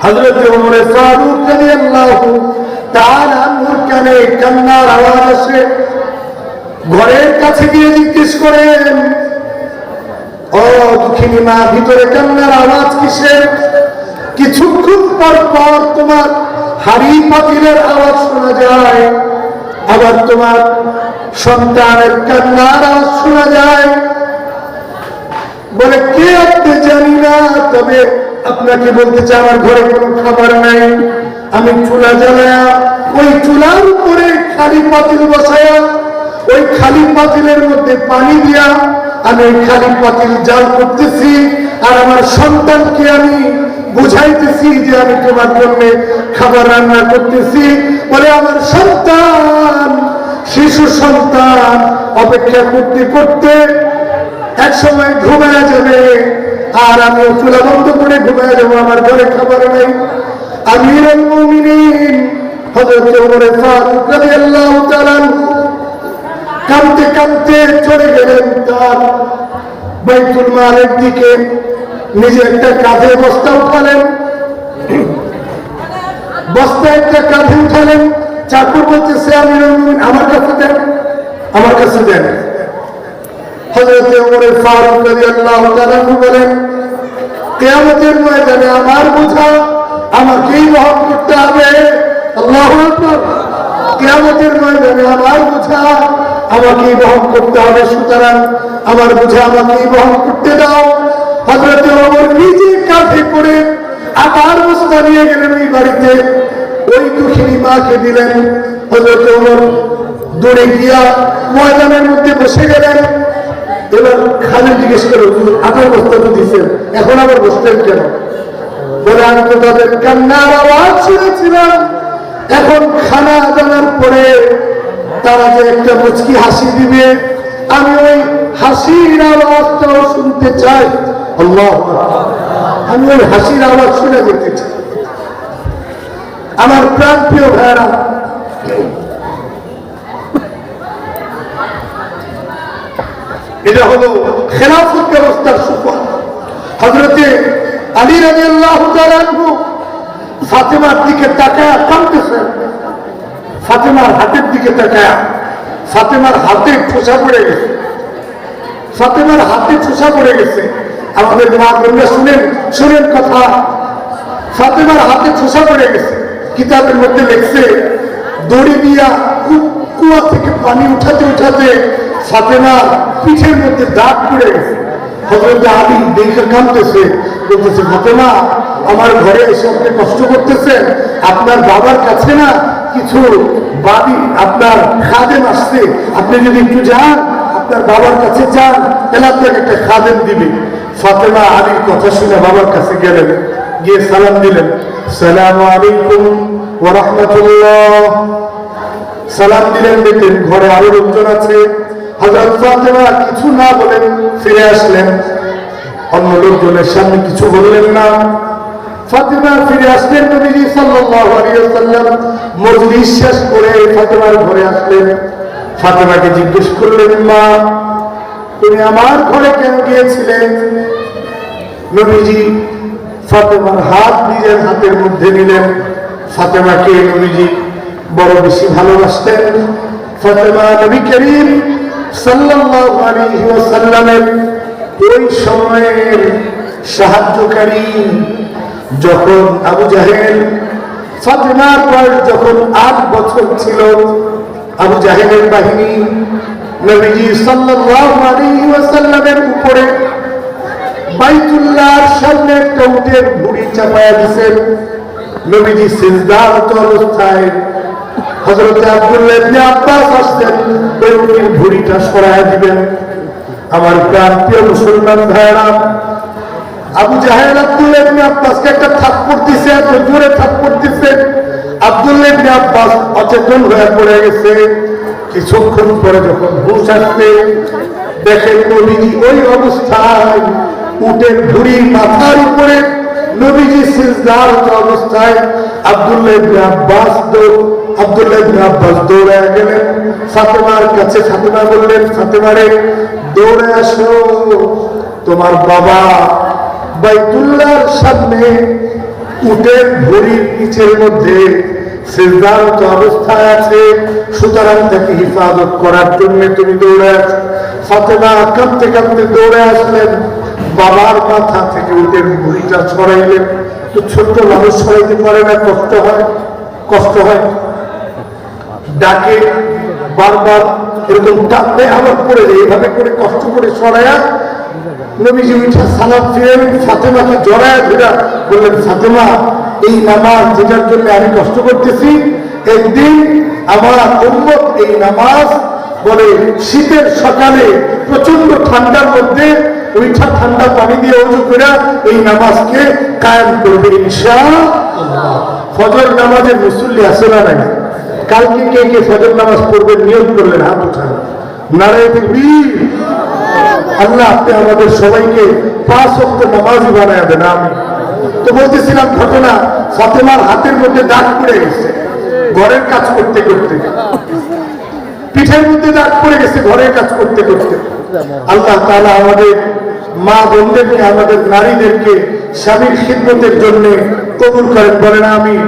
হযরত ওমর ফারুক রাদিয়াল্লাহু তাআলা আনহুর কানে কান্নার আওয়াজ আসে। ঘরের কাছে গিয়ে জিজ্ঞেস করেন, ও দুঃখিনী মা, ভিতরে কান্নার আওয়াজ কিসের? কিছুক্ষণ পর পর তোমার হাড়ি পাতিলের আওয়াজ শোনা যায়, আবার তোমার সন্তানের কান্নার আওয়াজ শোনা যায়। বলে কে আপনি? জানি না, তবে আপনাকে বলতে চাই আমার ঘরে কোনো খাবার নাই। আমি চুলা জ্বালায়া ওই চুলার উপরে খালি পাতিল বসায়া ওই খালি পাতিলের মধ্যে পানি দিয়া আমি ওই খালি পাতিল জাল করতেছি, আর আমার সন্তানকে আমি বুঝাইতেছি যে আমি তোমার জন্য খাবার রান্না করতেছি। বলে আমার সন্তান, শিশু সন্তান অপেক্ষা করতে করতে এক সময় ঘুমায়া যাবে, আর আমি চুলা বন্ধ করে ঘুমায়া যাবো, আমার ঘরে খাবার নাই। আমিরুল মুমিনিন হযরত ওমর ফারুক রাদিয়াল্লাহু তাআলা কাঁদতে কাঁদতে চলে গেলেন তার বাইতুল মালের দিকে। নিজে একটা কাঁধে বস্তা উঠালেন, বস্তা একটা কাঁধে উঠালেন। চাকর বলতেছে আমিরুল মুমিনিন আমার কাছে দেন, আমার কাছে দেন। হযরত ওমর ফারুক রাদিয়াল্লাহু তাআলা বলেন, কিয়ামতের ময়দানে আমার বোঝা আমাকেই বহন করতে হবে। আল্লাহু আকবার। কিয়ামতের ময়দানে আমার বোঝা আমাকেই বহন করতে হবে, সুতরাং আমার বোঝা আমাকেই বহন করতে দাও। হযরত ওমর নিজে কাঁধে করে আবার বস্তা নিয়ে গেলেন ওই বাড়িতে, ওই দুঃখিনী মাকে দিলেন। হযরত ওমর দৌড়ে গিয়া ময়দানের মধ্যে বসে গেলেন। এবার খালি জিজ্ঞেস করে, আটার বস্তা তো দিচ্ছেন, এখন আবার বসতেন কেন? বলে আমি তো তাদের কান্নার আওয়াজ শুনেছিলাম, এখন খানা জানার পরে তারা যে একটা মুচকি হাসি দিবে, আমি ওই হাসির আওয়াজটাও শুনতে চাই। আল্লাহ, আমি ওই হাসির আওয়াজ শুনে যেতে চাই। আমার প্রাণপ্রিয় ভাইরা, এটা হলো খেলাফত ব্যবস্থার সুফল। হযরতে আলী রাদিয়াল্লাহু তাআলা আনহু ফাতেমার দিকে তাকায়া কাঁদতেছেন, ফাতেমার হাতের দিকে তাকায়া। ফাতেমার হাতে ঠোসা পড়ে গেছে, ফাতেমার হাতে ঠোসা পড়ে গেছে। আমাদের মা বোনরা শুনেন কথা, ফাতেমার হাতে ঠোসা পড়ে গেছে। কিতাবের মধ্যে লিখছে, দড়ি দিয়া কুয়া থেকে পানি উঠাতে উঠাতে ফাতেমার পিঠের মধ্যে দাগ পড়ে গেছে। হযরত আলী দেখে কাঁদতেছে, বলতেছে, ফাতেমা আমার ঘরে এসে আপনি কষ্ট করতেছেন, আপনার বাবার কাছে না কিছু বাদী আপনার খাদেম আসছে, আপনি যদি একটু যান, আপনার বাবার কাছে যান, তাহলে আপনাকে একটা খাদেম দিবে। ফাতেমা আলীর কথা শুনে বাবার কাছে গেলেন, গিয়ে সালাম দিলেন, আসসালামু আলাইকুম ওয়া রাহমাতুল্লাহ। সালাম দিলেন, দেখলেন ঘরে আরো লোকজন আছে। হযরত ফাতেমা কিছু না বলে ফিরে আসলেন, অন্য লোকজনের সামনে কিছু বললেন না। ফাতেমা ফিরে আসলেন, নবীজি সাল্লাল্লাহু আলাইহি ওয়াসাল্লাম মজলিস শেষ করে ফাতেমার ঘরে আসলেন। ফাতেমাকে জিজ্ঞেস করলেন, মা তুমি আমার ঘরে কেন গিয়েছিলেন? নবীজি ফাতেমার হাত নিজের হাতের মধ্যে নিলেন। ফাতেমাকে নবীজি বড় বেশি ভালোবাসতেন। ফাতেমা নবী করিম সাল্লাল্লাহু আলাইহি ওয়াসাল্লামের ওই সময়ের সাহায্যকারী। যখন আবু জাহেল, ফাতেমার বয়স যখন 8 বছর ছিল, আবু জাহেলের বাহিনী নবীজি সাল্লাল্লাহু আলাইহি ওয়াসাল্লামের উপরে বাইতুল্লাহর সামনে একটা উটের ভুঁড়ি চাপায়া দিয়েছেন। নবীজি সিজদারত অবস্থায় হযরত আব্দুল্লাহ ইবনে আব্বাস আসছেন, ওই উটের ভুঁড়িটা সরায়া দিবেন। আমার প্রিয় মুসলমান ভাইরা, আবু জাহেল আব্দুল্লাহ ইবনে আব্বাসকে একটা থাপ্পড় দিছে, এত জোরে থাপ্পড় দিছে, আব্দুল্লাহ ইবনে আব্বাস অচেতন হয়ে পড়ে গেছে। কিছুক্ষণ পরে যখন হুঁশ আসছে, দেখেন নবীজি ওই অবস্থায় উটের ভুঁড়ির মাথার উপরে নবীজি সিজদারত অবস্থায়। আব্দুল্লাহ ইবনে আব্বাস দৌড়ে গেলেন ফাতেমার কাছে। ফাতেমা বললেন, ফাতেমারে দৌড়ে আসো, তোমার বাবা বাইতুল্লাহর সামনে উটের ভুঁড়ির নিচের মধ্যে সিজদারত অবস্থায় আছে, সুতরাং তাকে হিফাজত করার জন্য তুমি দৌড়ে আসো। ফাতেমা কাঁদতে কাঁদতে দৌড়ে আসলেন, বাবার মাথা থেকে উটের ভুঁড়িটা ছড়াইলেন। তো ছোট্ট মানুষ ছড়াইতে পারে না, কষ্ট হয়, ডাকে বারবার, এরকম টানলে আবার পড়ে যায়, এইভাবে করে কষ্ট করে সরাইয়া নবীজি উঠা সালাম ফিরেন। ফাতেমাকে জড়ায় ধরে বললেন, ফাতেমা এই নামাজ যেটার জন্য আমি কষ্ট করতেছি, একদিন আমার উম্মত এই নামাজ বলে শীতের সকালে প্রচন্ড ঠান্ডার মধ্যে উঠা ঠান্ডা পানি দিয়ে ওযু করে এই নামাজকে কায়েম করবে ইনশাআল্লাহ। ফজর নামাজের মুসল্লি আছে না নাই? কালকে কে কে ফজর নামাজ পড়বেন নিয়ত করলেন? হাত উঠান। নারায়ে তাকবীর। আল্লাহ আপনি আমাদের সবাইকে 5 ওয়াক্ত নামাজি বানায় দেন, আমিন। তো বলতেছিলাম ঘটনা, ফাতেমার হাতের মধ্যে দাগ পড়ে গেছে ঘরের কাজ করতে করতে, পিঠের মধ্যে দাগ পড়ে গেছে ঘরের কাজ করতে করতে। আল্লাহ তাআলা আমাদের মা বোনদেরকে, আমাদের নারীদেরকে স্বামীর খিদমতের জন্য কবুল করেন, বলেন আমিন।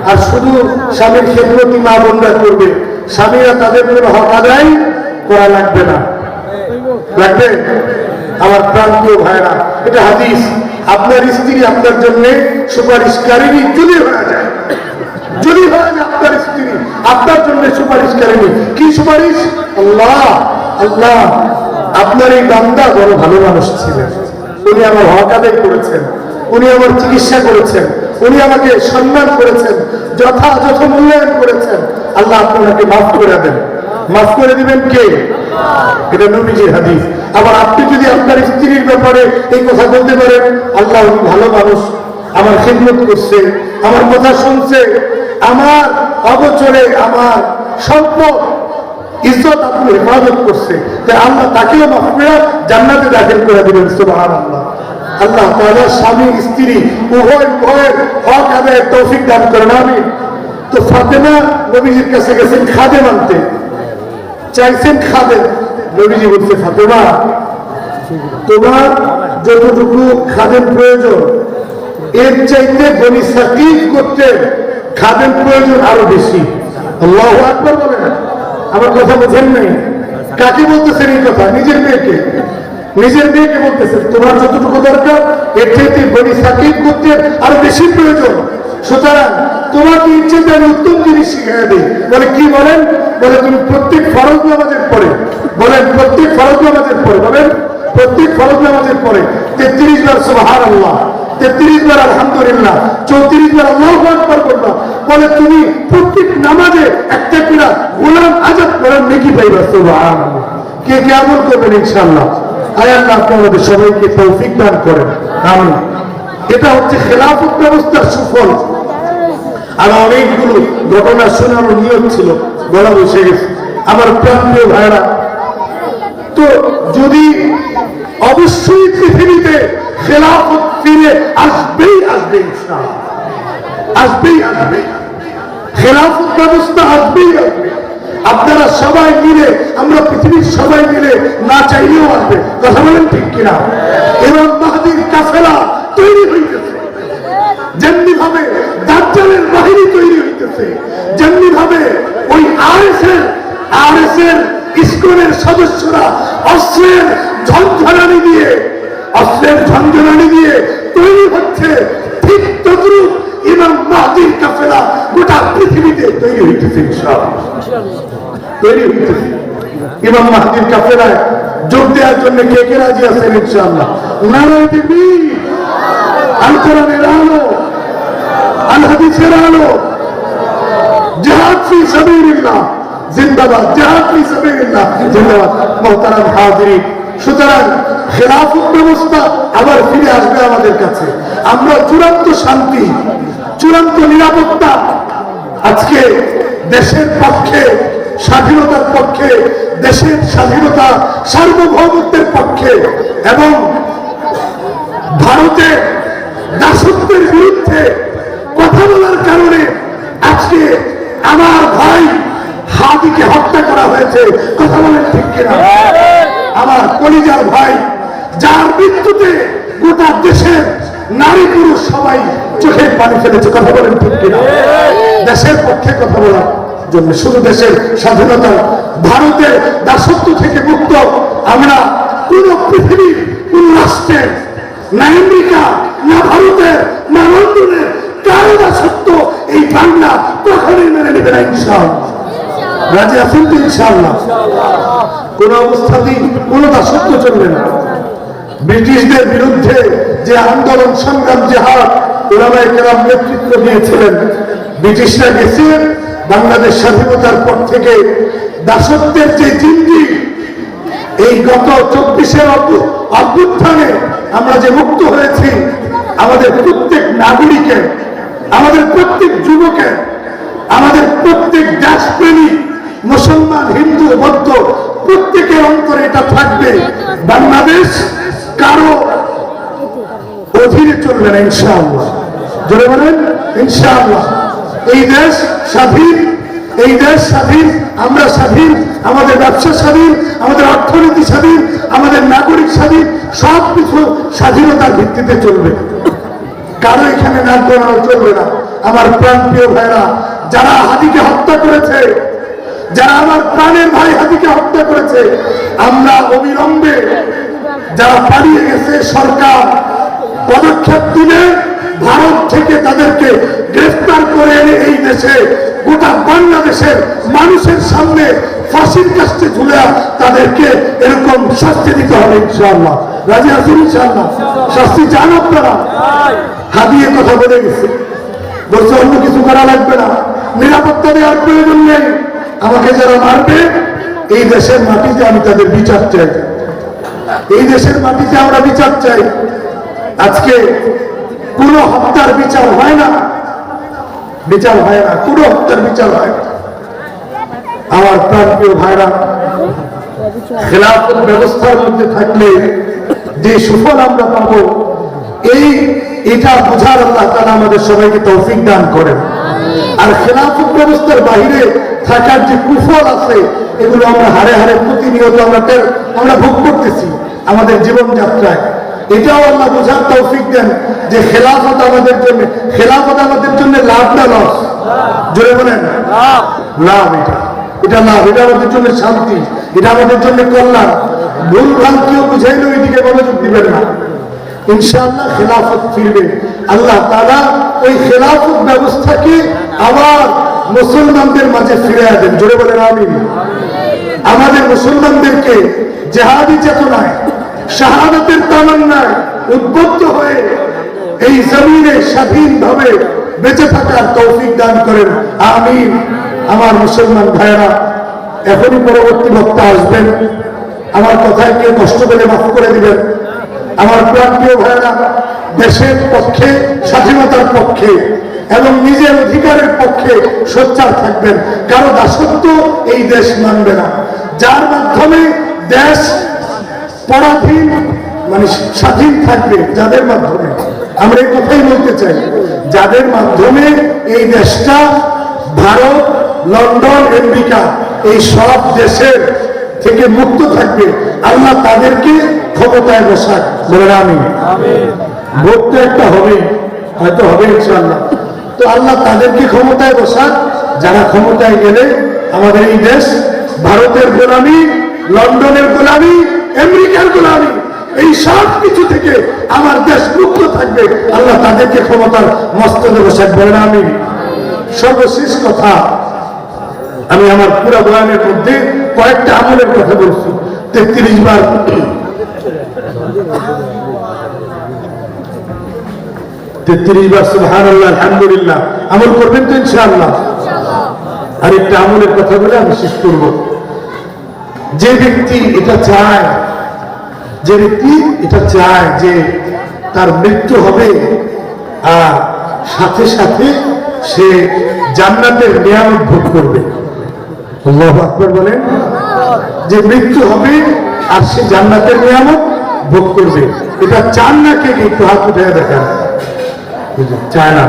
আর শুধু স্বামীর খিদমতই মা বোনরা করবে, স্বামীরা তাদের কোনো হক আদায় করা লাগবে না, লাগবে? আমার প্রান্তীয় ভাইরা, এটা হাদিস। আপনার স্ত্রী আপনার জন্য সুপারিশকারিনী যদি হয়ে যায়, আপনার স্ত্রী আপনার জন্য সুপারিশকারিনী, কি সুপারিশ? আল্লাহ আপনার এই বান্দা বড় ভালো মানুষ ছিলেন, উনি আমার হক আদায় করেছেন, উনি আমার চিকিৎসা করেছেন, উনি আমাকে সম্মান করেছেন, যথাযথ মূল্যায়ন করেছেন, আল্লাহ আপনাকে মাফ করে দেন। মাফ করে দিবেন কে? এটা নবীজির হাদিস। আবার আপনি যদি আপনার স্ত্রীর ব্যাপারে এই কথা বলতে পারেন, আল্লাহ উনি ভালো মানুষ, আমার খিদমত করছে, আমার কথা শুনছে, আমার অবচরে আমার সম্পদ ইজ্জত আপনি হেফাজত করছে, তাই আল্লাহ তাকেও মাফ করে জান্নাতে দাখিল করে দিবেন। সুবহানাল্লাহ। আল্লাহ তাআলা স্বামী স্ত্রী উভয়ের হক আদায়ের তৌফিক দান করেন, আমিন। তো ফাতেমা নবীজির কাছে গেছেন খাদেম আনতে, চাইছেন খাদেম। নবীজি বলছে, ফাতেমা তোমার যতটুকু খাদেম প্রয়োজন, এর চাইতে বনি সাকিফ করতে খাদেম প্রয়োজন আরো বেশি। আল্লাহু আকবার বলেন। আমার কথা বোঝেন নাই? কাকে বলতেছেন এই কথা? নিজের মেয়েকে বলতেছেন, তোমার যতটুকু দরকার এর চাইতে বনি সাকিফ করতে আরো বেশি প্রয়োজন। সুতরাং তোমাকে ইচ্ছে আমি উত্তম জিনিস শিখিয়ে দিই। বলে কি? বলেন। বলে তুমি প্রত্যেক ফরজ নামাজের পরে, বলেন প্রত্যেক ফরজ নামাজের পরে, বলেন প্রত্যেক ফরজ নামাজের পরে 33 বার সুবহানাল্লাহ, 33 বার আলহামদুলিল্লাহ, 34 বার আল্লাহু আকবার করবা। বলে তুমি প্রত্যেক নামাজে একটা করে গোলাম আজাদ করার নেকি পাইবা। সুবহানাল্লাহ। কে কে আমল করবেন ইনশাআল্লাহ? আয় আল্লাহ আপনাদের সবাইকে তৌফিক দান করেন, আমিন। এটা হচ্ছে খেলাফত ব্যবস্থার সুফল। আর অনেকগুলো ঘটনা শোনানোর নিয়ত ছিল, গলা বসে গেছে। আমার প্রান্তীয় ভাইরা, তো যদি অবশ্যই পৃথিবীতে খেলাফত ফিরে আসবেই আসবে, ইনশাআল্লাহ আসবেই আসবে, খেলাফত ব্যবস্থা আসবেই আসবে। আপনারা সবাই মিলে, আমরা পৃথিবীর সবাই মিলে না চাইলেও আসবে, কথা বলেন ঠিক কিনা? এবং মাহদীর কাফেলা তৈরি হইতেছে, যেমনি ভাবে দাজ্জালের বাহিনী তৈরি হইতেছে, যেমনি ভাবে ওই আরএসের ইসকনের সদস্যরা অস্ত্রের ঝঞ্ঝনানি দিয়ে তৈরি হচ্ছে, ঠিক তদ্রুপ ইমাম মাহদীর কাফেলা গোটা পৃথিবীতে তৈরি হইতেছে, ইনশাআল্লাহ তৈরি হইতেছে। ইমাম মাহদীর কাফেলায় যোগ দেওয়ার জন্য কে কে রাজি আছেন? ইনশাআল্লাহ। নারায়ে তাকবীর, আল কোরআনের আলো, আল হাদিসের আলো, জিহাদ ফি সাবিলিল্লাহ জিন্দাবাদ, জিহাদ ফি সাবিলিল্লাহ জিন্দাবাদ। মুহতারাম হাজিরিন, সুতরাং খেলাফত ব্যবস্থা আবার ফিরে আসবে আমাদের কাছে। আমরা চূড়ান্ত শান্তি, চূড়ান্ত নিরাপত্তা আজকে দেশের পক্ষে, স্বাধীনতার পক্ষে, দেশের স্বাধীনতা সার্বভৌমত্বের পক্ষে এবং ভারতের দাসত্বের বিরুদ্ধে কথা বলার কারণে আজকে আমার ভাই হাদিকে হত্যা করা হয়েছে, কথা বলেন ঠিক কিনা? আমার কলিজার ভাই, যার মৃত্যুতে গোটা দেশের নারী পুরুষ সবাই চোখের পানি ফেলেছে, কথা বলেন ঠিক কিনা? দেশের পক্ষে কথা বলার জন্য, শুধু দেশের স্বাধীনতা, ভারতের দাসত্ব থেকে মুক্ত আমরা কোন পৃথিবীর কোন রাষ্ট্রের, না আমেরিকা, না ভারতের, না লন্ডনের কারো দাসত্ব এই বাংলা কখনোই মেনে নেবে না, ইনশাআল্লাহ। রাজি আছেন তো? ইনশাআল্লাহ। কোন অবস্থাতেই কোন দাসত্ব চলবে না। ব্রিটিশদের বিরুদ্ধে যে আন্দোলন, সংগ্রাম, জিহাদ উলামায়ে কেরাম নেতৃত্ব দিয়েছিলেন, ব্রিটিশরা গেছে বাংলাদেশ স্বাধীনতার পর থেকে দাসত্বের যে জিন্দি, এই গত 24-এর অভ্যুত্থানে আমরা যে মুক্ত হয়েছি, আমাদের প্রত্যেক নাগরিকের, আমাদের প্রত্যেক যুবকের, আমাদের প্রত্যেক দেশপ্রেমী মুসলমান, হিন্দু, বৌদ্ধ প্রত্যেকের অন্তরে এটা থাকবে, বাংলাদেশ কারো অধীনে চলবে না, ইনশাআল্লাহ। জোরে বলেন ইনশাআল্লাহ। এই দেশ স্বাধীন, এই দেশ স্বাধীন, আমরা স্বাধীন, আমাদের ব্যবসা স্বাধীন, আমাদের অর্থনীতি স্বাধীন, আমাদের নাগরিক স্বাধীন, সবকিছু স্বাধীনতার ভিত্তিতে চলবে, কারো এখানে নাক গলানো চলবে না। আমার প্রাণপ্রিয় ভাইরা, যারা হাদিকে হত্যা করেছে, যারা আমার প্রাণের ভাই হাদিকে হত্যা করেছে, আমরা অবিলম্বে, যারা পালিয়ে গেছে, সরকার পদক্ষেপ দিলে ভারত থেকে তাদেরকে গ্রেফতার করে এনে এই দেশে গোটা বাংলাদেশের মানুষের সামনে ফাঁসির কাছে ঝুলে তাদেরকে এরকম শাস্তি দিতে হবে, ইনশাআল্লাহ। রাজি আছেন? ইনশাআল্লাহ। শাস্তি চান আপনারা? হাদিয়ে কথা বলে গেছে, বলছে অন্য কিছু করা লাগবে না, নিরাপত্তা দেওয়ার প্রয়োজন নেই, আমাকে যারা মারবে এই দেশের মাটিতে আমি তাদের বিচার চাই, এই দেশের মাটিতে আমরা বিচার চাই। আজকে কোন হত্যার বিচার হয় না, বিচার হয় না, কোন হত্যার বিচার হয় না। আমার প্রাণপ্রিয় ভাইরা, খেলাফত ব্যবস্থার মধ্যে থাকলে যে সুফল আমরা পাবো, এটা বোঝার আল্লাহ তাআলা আমাদের সবাইকে তৌফিক দান করেন। আর খেলাফত ব্যবস্থার বাহিরে থাকার যে কুফল আছে, এগুলো আমরা হারে হারে প্রতিনিয়ত আমরা ভোগ করতেছি আমাদের জীবনযাত্রায়। এটাও আল্লাহ বোঝার তৌফিক দেন যে খেলাফত আমাদের জন্য লাভ না লস? জোরে বলেন লাভ। এটা লাভ, এটা আমাদের জন্য শান্তি, এটা আমাদের জন্য কল্যাণ। ভুল ভাল কেউ বুঝাইলে ওইদিকে মনোযোগ দিবেন না, ইনশাআল্লাহ খেলাফত ফিরবে। আল্লাহ তাআলা ওই খেলাফত ব্যবস্থাকে আবার মুসলমানদের মাঝে ফিরে দেন, জোরে বলেন আমিন। আমাদের মুসলমানদেরকে জিহাদি চেতনায়, শাহাদাতের তামান্নায় উদ্বুদ্ধ হয়ে এই জমিনে স্বাধীনভাবে বেঁচে থাকার তৌফিক দান করেন, আমিন। আমার মুসলমান ভাইরা, এখনই পরবর্তী বক্তা আসবেন, আমার কথায় কেউ কষ্ট পেলে মাফ করে দিবেন। আমার প্রাণপ্রিয় ভাইরা, দেশের পক্ষে, স্বাধীনতার পক্ষে এবং নিজের অধিকারের পক্ষে সোচ্চার থাকবেন। কারো দাসত্ব এই দেশ মানবে না, যার মাধ্যমে দেশ পরাধীন মানে স্বাধীন থাকবে যাদের মাধ্যমে, আমরা এই কথাই বলতে চাই, যাদের মাধ্যমে এই দেশটা ভারত, লন্ডন, আমেরিকা এই সব দেশের থেকে মুক্ত থাকবে, আল্লাহ তাদেরকে ক্ষমতায় বসাক। বলেন আমিন। ভোট তো একটা হবে, হয়তো হবে ইনশাআল্লাহ। তো আল্লাহ তাদেরকে ক্ষমতায় বসাক যারা ক্ষমতায় গেলে আমাদের এই দেশ ভারতের গোলামি, লন্ডনের গোলামি, আমেরিকার গোলামি, এই সব কিছু থেকে আমার দেশ মুক্ত থাকবে, আল্লাহ তাদেরকে ক্ষমতার মস্তকে বসাক। বলেন আমিন। সর্বশেষ কথা, আমি আমার পুরো বয়ানের মধ্যে কয়েকটা আমলের কথা বলছি। 33 বার সুবহানাল্লাহ আলহামদুলিল্লাহ আমল করবেন তো ইনশাআল্লাহ। আরেকটা আমলের কথা বলে আমি শেষ করব। যে ব্যক্তি এটা চায়, যে তার মৃত্যু হবে আর সাথে সাথে সে জান্নাতের নিয়ামত ভোগ করবে, আল্লাহু আকবার বলেন, যে মৃত্যু হবে আর সে জান্নাতের নিয়ামত ভোগ করবে, এটা চান না কে? একটু হাত উঠে দেখান। চায় না?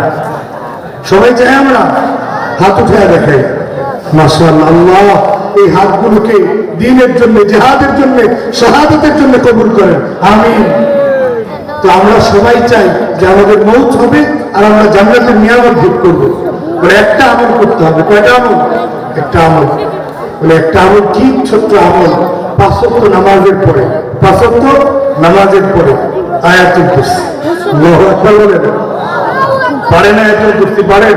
সবাই চাই আমরা? হাত উঠে দেখাই। মাশাআল্লাহ, আল্লাহ এই হাতগুলোকে দ্বীনের জন্য, জিহাদের জন্য, শাহাদাতের জন্য কবুল করেন, আমিন। তো আমরা সবাই চাই যে আমাদের মৌত হবে আর আমরা জান্নাতের নিয়ামত ভোগ করবো। বলে একটা আমল করতে হবে। কয়টা আমল? একটা আমল। বলে একটা আমল কি? ছোট্ট আমল, 5 ওয়াক্ত নামাজের পরে, 5 ওয়াক্ত নামাজের পরে আয়াতুল কুরসি। আল্লাহু আকবার বলেন। পারেন আয়াতুল কুরসি? পারেন?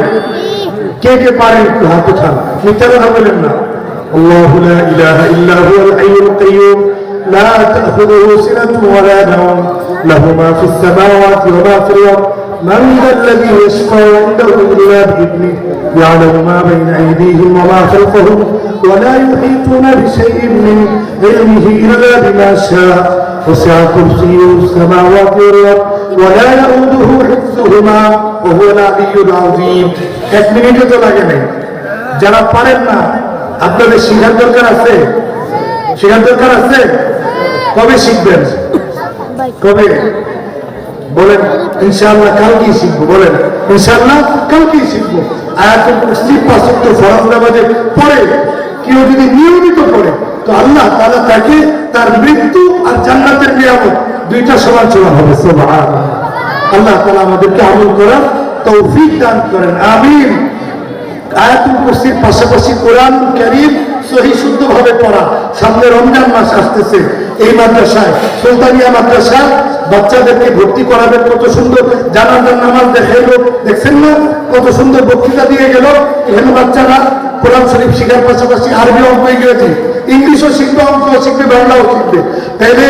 কে কে পারেন একটু হাত উঠান, মিথ্যা কথা বলেন না। আল্লাহু লা ইলাহা ইল্লা হুয়াল হাইয়ুল কাইয়্যুম লা তাখুযুহু সিনাতুন ওয়া লা নাওম লাহু মা ফিস সামাওয়াতি ওয়া মা ফিল আরদ মান যাল্লাযী ইয়াশফা'ু 'ইনদাহু ইল্লা বিইذনিহি ইয়া'লামু মা বাইনা আইদিহিম ওয়া মা খালফাহুম ওয়া লা ইউহীতুনা বিশাইইন মিন ইলমিহি ইল্লা বিমা শা'a وسع كرسيه السماوات والأرض ولا يؤوده حفظهما وهو العلي العظيم। 1 মিনিটও তো লাগে নাই। যারা পারেন না আপনাদের শেখার দরকার আছে, শেখার দরকার আছে। কবে শিখবেন? কবে বলেন? ইনশাআল্লাহ কালকেই শিখবো। বলেন ইনশাআল্লাহ কালকেই শিখবো। আয়াতুল কুরসি 5 ওয়াক্ত ফরজ নামাজে পড়ে কেউ যদি নিয়মিত পড়ে তো আল্লাহ তাআলা তাকে তার মৃত্যু আর জান্নাতের নিয়ামত দুইটা সমান সমান হবে। সুবহানাল্লাহ। আল্লাহ তাআলা আমাদেরকে আমল করার তৌফিক দান করেন, আমিন। আয়াতুল কুরসির পাশাপাশি কোরআনুল কারীম সহি শুদ্ধভাবে পড়া। সামনে রমজান মাস আসতেছে, এই মাদ্রাসায়, সুলতানিয়া মাদ্রাসা বাচ্চাদেরকে ভর্তি করাবেন। কত সুন্দর জানাজার নামাজ দেখাইলো, দেখছেন না? কত সুন্দর বক্তৃতা দিয়ে গেল। এখানে বাচ্চারা কোরআন শরীফ শিখার পাশাপাশি আরবি, অঙ্ক, ইংরেজি, ইংলিশও শিখবে, অঙ্কও শিখবে, বাংলাও শিখবে। তাইলে